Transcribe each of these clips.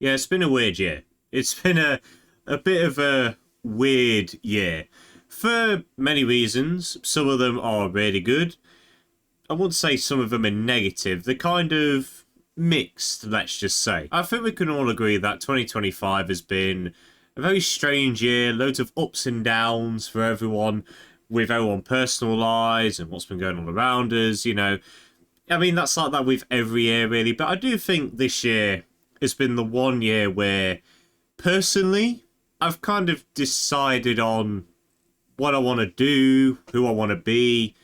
Yeah, it's been a weird year. It's been a bit of a weird year for many reasons. Some of them are really good. I wouldn't say some of them are negative. They're kind of mixed, let's just say. I think we can all agree that 2025 has been a very strange year, loads of ups and downs for everyone, with everyone personal lives and what's been going on around us, I mean, that's like that with every year, really. But I do think this year has been the one year where, personally, I've kind of decided on what I want to do, who I want to be,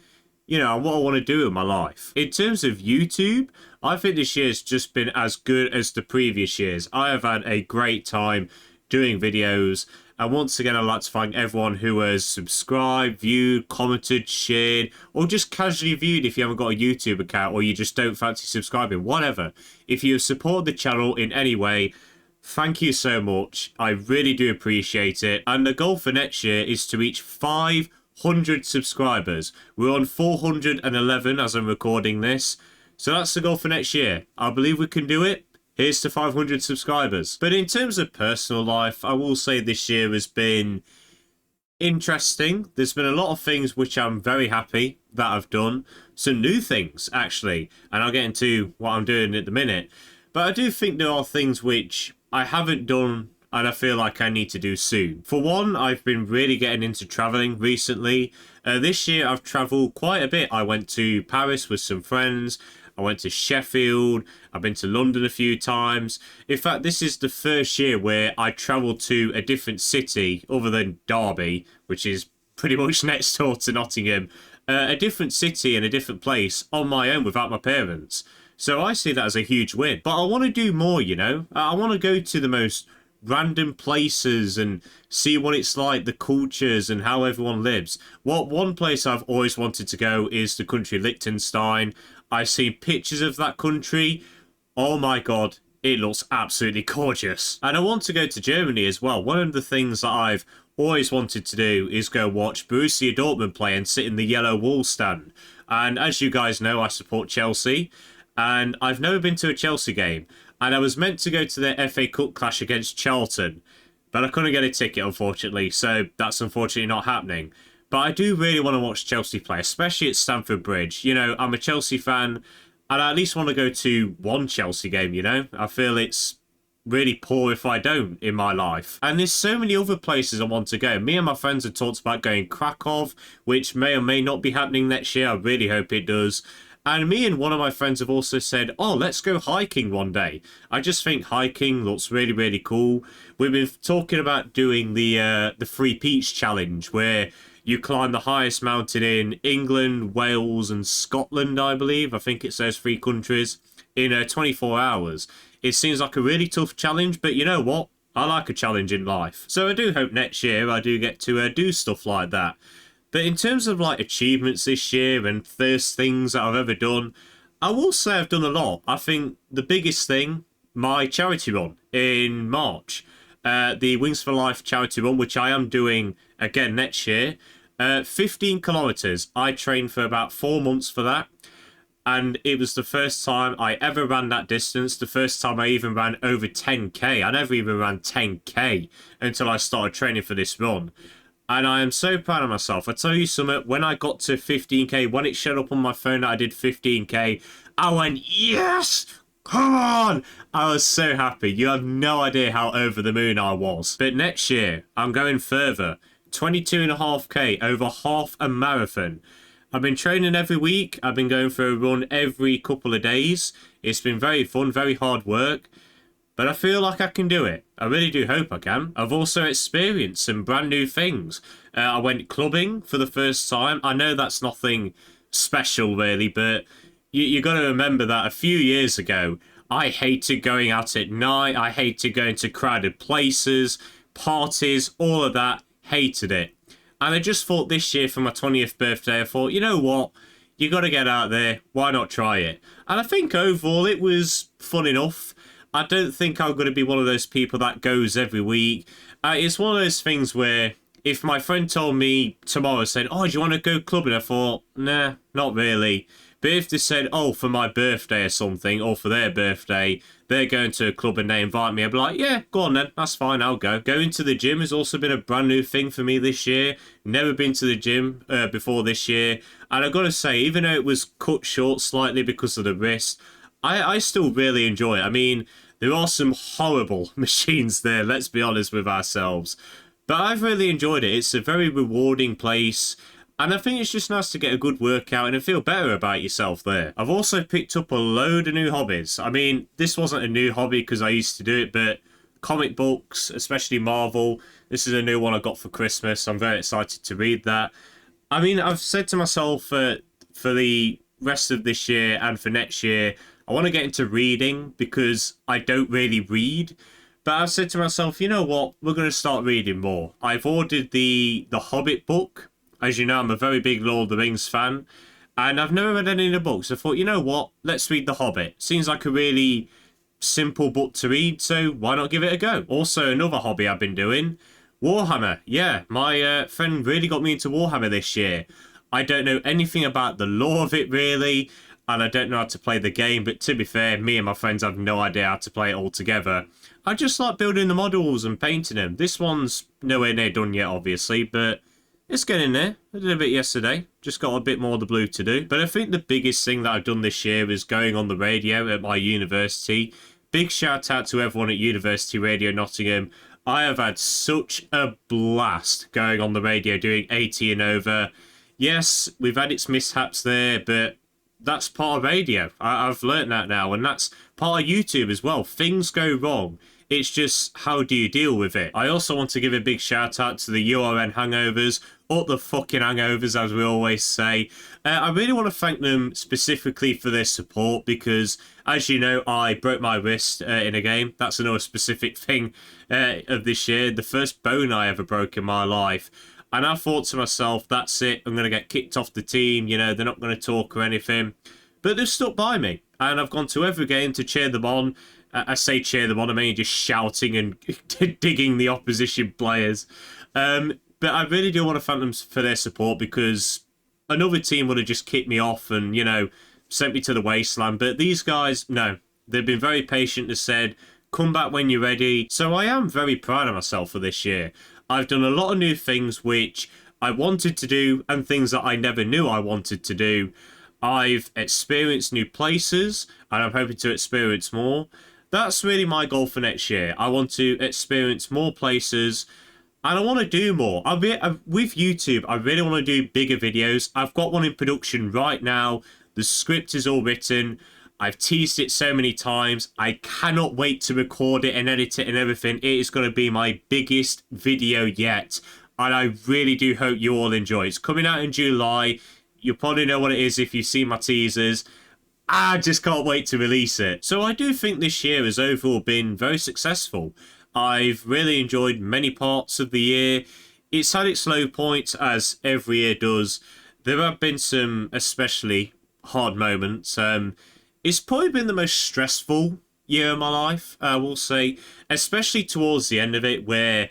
and what I want to do in my life. In terms of YouTube, I think this year's just been as good as the previous years. I have had a great time doing videos. And once again, I'd like to thank everyone who has subscribed, viewed, commented, shared, or just casually viewed if you haven't got a YouTube account or you just don't fancy subscribing, whatever. If you have supported the channel in any way, thank you so much. I really do appreciate it. And the goal for next year is to reach 500 subscribers. We're on 411 as I'm recording this. So that's the goal for next year. I believe we can do it. Here's to 500 subscribers. But in terms of personal life, I will say this year has been interesting. There's been a lot of things which I'm very happy that I've done. Some new things, actually. And I'll get into what I'm doing at the minute. But I do think there are things which I haven't done and I feel like I need to do soon. For one, I've been really getting into travelling recently. This year I've travelled quite a bit. I went to Paris with some friends. I went to Sheffield. I've been to London a few times. In fact, this is the first year where I travelled to a different city other than Derby, which is pretty much next door to Nottingham. A different city and a different place on my own without my parents. So I see that as a huge win. But I want to do more, I want to go to the most random places and see what it's like, the cultures and how everyone lives. One place I've always wanted to go is the country Liechtenstein. I've seen pictures of that country. Oh my god, it looks absolutely gorgeous. And I want to go to Germany as well. One of the things that I've always wanted to do is go watch Borussia Dortmund play and sit in the yellow wall stand. And as you guys know, I support Chelsea. And I've never been to a Chelsea game. And I was meant to go to their FA Cup clash against Charlton. But I couldn't get a ticket, unfortunately. So that's unfortunately not happening. But I do really want to watch Chelsea play, especially at Stamford Bridge. I'm a Chelsea fan, and I at least want to go to one Chelsea game, I feel it's really poor if I don't in my life. And there's so many other places I want to go. Me and my friends have talked about going Krakow, which may or may not be happening next year. I really hope it does. And me and one of my friends have also said, oh, let's go hiking one day. I just think hiking looks really, really cool. We've been talking about doing the Free Peach Challenge, where you climb the highest mountain in England, Wales, and Scotland, I believe. I think it says 3 countries in 24 hours. It seems like a really tough challenge, but you know what? I like a challenge in life. So I do hope next year I do get to do stuff like that. But in terms of like achievements this year and first things that I've ever done, I will say I've done a lot. I think the biggest thing, my charity run in March. The Wings for Life charity run, which I am doing again next year. 15 kilometres. I trained for about 4 months for that. And it was the first time I ever ran that distance. The first time I even ran over 10k. I never even ran 10k until I started training for this run. And I am so proud of myself. I tell you something, when I got to 15k, when it showed up on my phone that I did 15k, I went, yes! Come on! I was so happy. You have no idea how over the moon I was. But next year, I'm going further. 22.5k, over half a marathon. I've been training every week. I've been going for a run every couple of days. It's been very fun, very hard work. But I feel like I can do it. I really do hope I can. I've also experienced some brand new things. I went clubbing for the first time. I know that's nothing special really, but you got to remember that a few years ago, I hated going out at night. I hated going to crowded places, parties, all of that. Hated it. And I just thought this year for my 20th birthday, I thought, you know what? You got to get out there. Why not try it? And I think overall it was fun enough. I don't think I'm going to be one of those people that goes every week. It's one of those things where if my friend told me tomorrow, saying, oh, do you want to go clubbing? I thought, nah, not really. But if they said, oh, for my birthday or something, or for their birthday, they're going to a club and they invite me, I'd be like, yeah, go on then, that's fine, I'll go. Going to the gym has also been a brand new thing for me this year. Never been to the gym before this year. And I've got to say, even though it was cut short slightly because of the wrist, I still really enjoy it. I mean, there are some horrible machines there, let's be honest with ourselves. But I've really enjoyed it. It's a very rewarding place. And I think it's just nice to get a good workout and feel better about yourself there. I've also picked up a load of new hobbies. I mean, this wasn't a new hobby because I used to do it, but comic books, especially Marvel, this is a new one I got for Christmas. I'm very excited to read that. I mean, I've said to myself for the rest of this year and for next year, I want to get into reading because I don't really read. But I've said to myself, you know what? We're going to start reading more. I've ordered the Hobbit book. As you know, I'm a very big Lord of the Rings fan, and I've never read any of the books. I thought, you know what? Let's read The Hobbit. Seems like a really simple book to read, so why not give it a go? Also, another hobby I've been doing, Warhammer. Yeah, my friend really got me into Warhammer this year. I don't know anything about the lore of it, really, and I don't know how to play the game, but to be fair, me and my friends have no idea how to play it all together. I just like building the models and painting them. This one's nowhere near done yet, obviously, but it's getting there. I did a bit yesterday. Just got a bit more of the blue to do. But I think the biggest thing that I've done this year is going on the radio at my university. Big shout out to everyone at University Radio Nottingham. I have had such a blast going on the radio doing 80 and over. Yes, we've had its mishaps there, but that's part of radio. I've learnt that now, and that's part of YouTube as well. Things go wrong. It's just, how do you deal with it? I also want to give a big shout out to the URN hangovers, up the fucking hangovers, as we always say. I really want to thank them specifically for their support because, as you know, I broke my wrist in a game. That's another specific thing of this year. The first bone I ever broke in my life. And I thought to myself, that's it. I'm going to get kicked off the team. You know, they're not going to talk or anything. But they've stuck by me. And I've gone to every game to cheer them on. I say cheer them on, I mean just shouting and digging the opposition players. But I really do want to thank them for their support because another team would have just kicked me off and, you know, sent me to the wasteland. But these guys, no, they've been very patient and said, come back when you're ready. So I am very proud of myself for this year. I've done a lot of new things which I wanted to do and things that I never knew I wanted to do. I've experienced new places and I'm hoping to experience more. That's really my goal for next year. I want to experience more places and I want to do more. With YouTube, I really want to do bigger videos. I've got one in production right now. The script is all written. I've teased it so many times. I cannot wait to record it and edit it and everything. It is going to be my biggest video yet. And I really do hope you all enjoy it. It's coming out in July. You'll probably know what it is if you've seen my teasers. I just can't wait to release it. So I do think this year has overall been very successful. I've really enjoyed many parts of the year. It's had its low points, as every year does. There have been some especially hard moments. It's probably been the most stressful year of my life, I will say, especially towards the end of it, where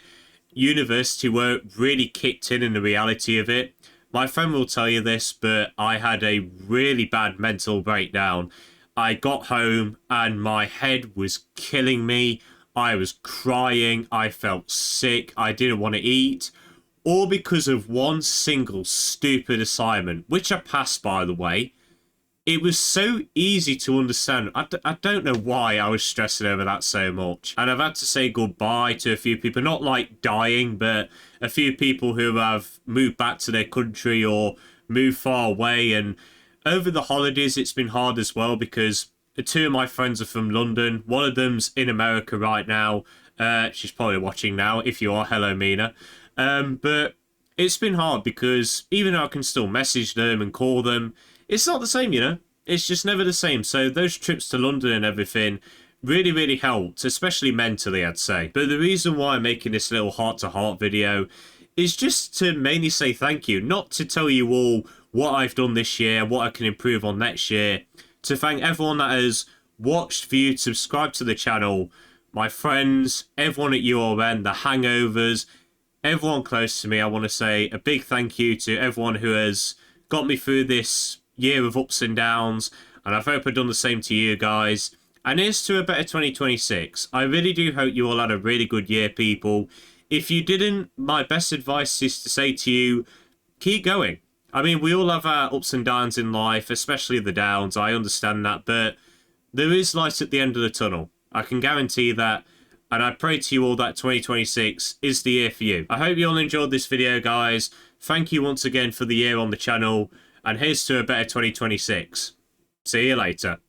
university work really kicked in the reality of it. My friend will tell you this, but I had a really bad mental breakdown. I got home and my head was killing me. I was crying. I felt sick. I didn't want to eat. All because of one single stupid assignment, which I passed, by the way. It was so easy to understand. I don't know why I was stressing over that so much. And I've had to say goodbye to a few people, not like dying, but a few people who have moved back to their country or moved far away. And over the holidays, it's been hard as well because two of my friends are from London. One of them's in America right now. She's probably watching now. If you are, hello, Mina. But it's been hard because even though I can still message them and call them, it's not the same, you know? It's just never the same. So those trips to London and everything really, really helped, especially mentally, I'd say. But the reason why I'm making this little heart-to-heart video is just to mainly say thank you. Not to tell you all what I've done this year, what I can improve on next year. To thank everyone that has watched, viewed, subscribed to the channel. My friends, everyone at URN, the hangovers, everyone close to me. I want to say a big thank you to everyone who has got me through this year of ups and downs, and I hope I've done the same to you guys. And here's to a better 2026. I really do hope you all had a really good year, people. If you didn't, my best advice is to say to you, keep going. I mean, we all have our ups and downs in life, especially the downs. I understand that, but there is light at the end of the tunnel. I can guarantee that. And I pray to you all that 2026 is the year for you. I hope you all enjoyed this video, guys. Thank you once again for the year on the channel. And here's to a better 2026. See you later.